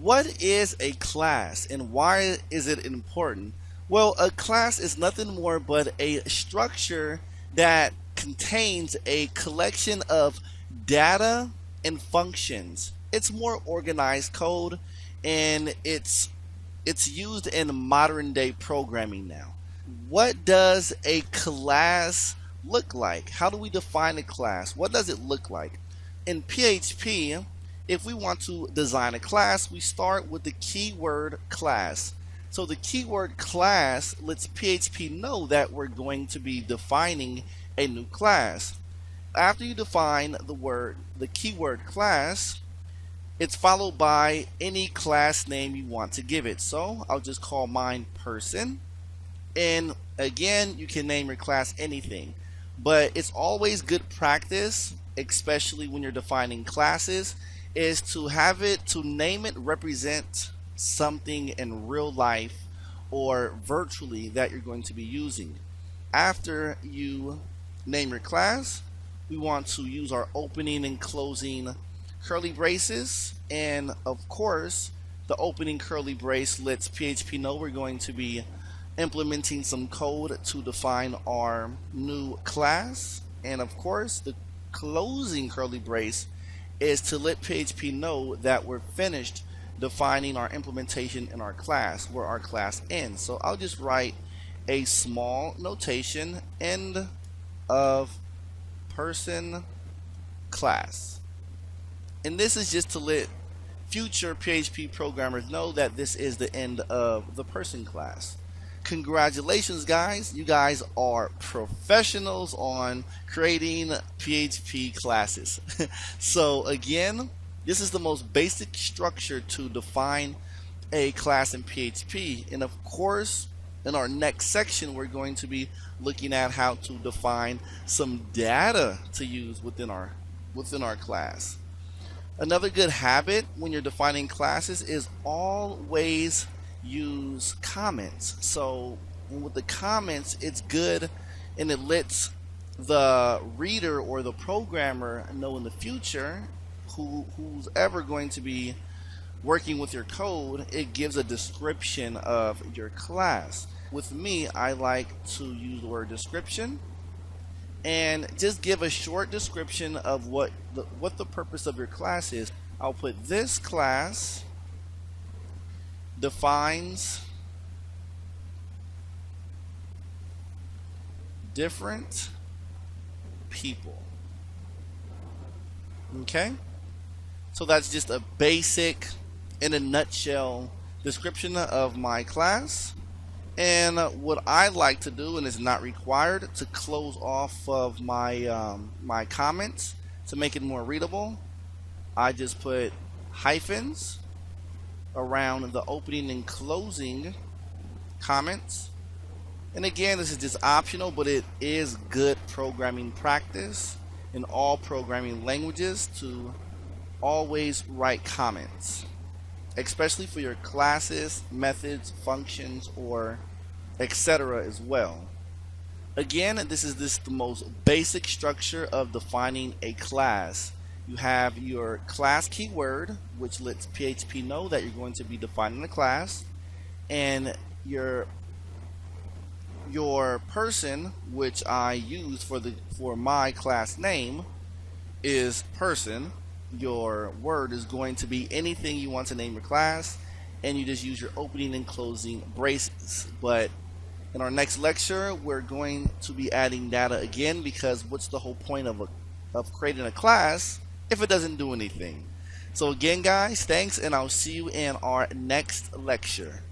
What is a class and why is it important? Well, a class is nothing more but a structure that contains a collection of data and functions. It's more organized code and it's used in modern day programming now. What does a class look like? How do we define a class? What does it look like? In PHP, if we want to design a class, we start with the keyword class. So the keyword class lets PHP know that we're going to be defining a new class. After you define the keyword class, it's followed by any class name you want to give it. So I'll just call mine person. And again, you can name your class anything, but it's always good practice, especially when you're defining classes, is to name it represent something in real life or virtually that you're going to be using. After you name your class, we want to use our opening and closing curly braces, and of course the opening curly brace lets PHP know we're going to be implementing some code to define our new class. And of course the closing curly brace is to let PHP know that we're finished defining our implementation in our class, where our class ends. So I'll just write a small notation, end of person class. And this is just to let future PHP programmers know that this is the end of the person class. Congratulations, guys. You guys are professionals on creating PHP classes. So again, this is the most basic structure to define a class in PHP. And of course, in our next section, we're going to be looking at how to define some data to use within our class. Another good habit when you're defining classes is always use comments. So with the comments, it's good and it lets the reader or the programmer know in the future who's ever going to be working with your code. It gives a description of your class. With me, I like to use the word description and just give a short description of what the purpose of your class is. I'll put this class defines different people. Okay, so that's just a basic, in a nutshell, description of my class. And what I like to do, and it's not required, to close off of my my comments to make it more readable, I just put hyphens around the opening and closing comments. And again, this is just optional, but it is good programming practice in all programming languages to always write comments, especially for your classes, methods, functions, or etc. as well. Again, this is the most basic structure of defining a class. You have your class keyword, which lets PHP know that you're going to be defining a class, and your person, which I use for my class name, is person. Your word is going to be anything you want to name your class, and you just use your opening and closing braces. But in our next lecture, we're going to be adding data again, because what's the whole point of creating a class if it doesn't do anything? So again, guys, thanks, and I'll see you in our next lecture.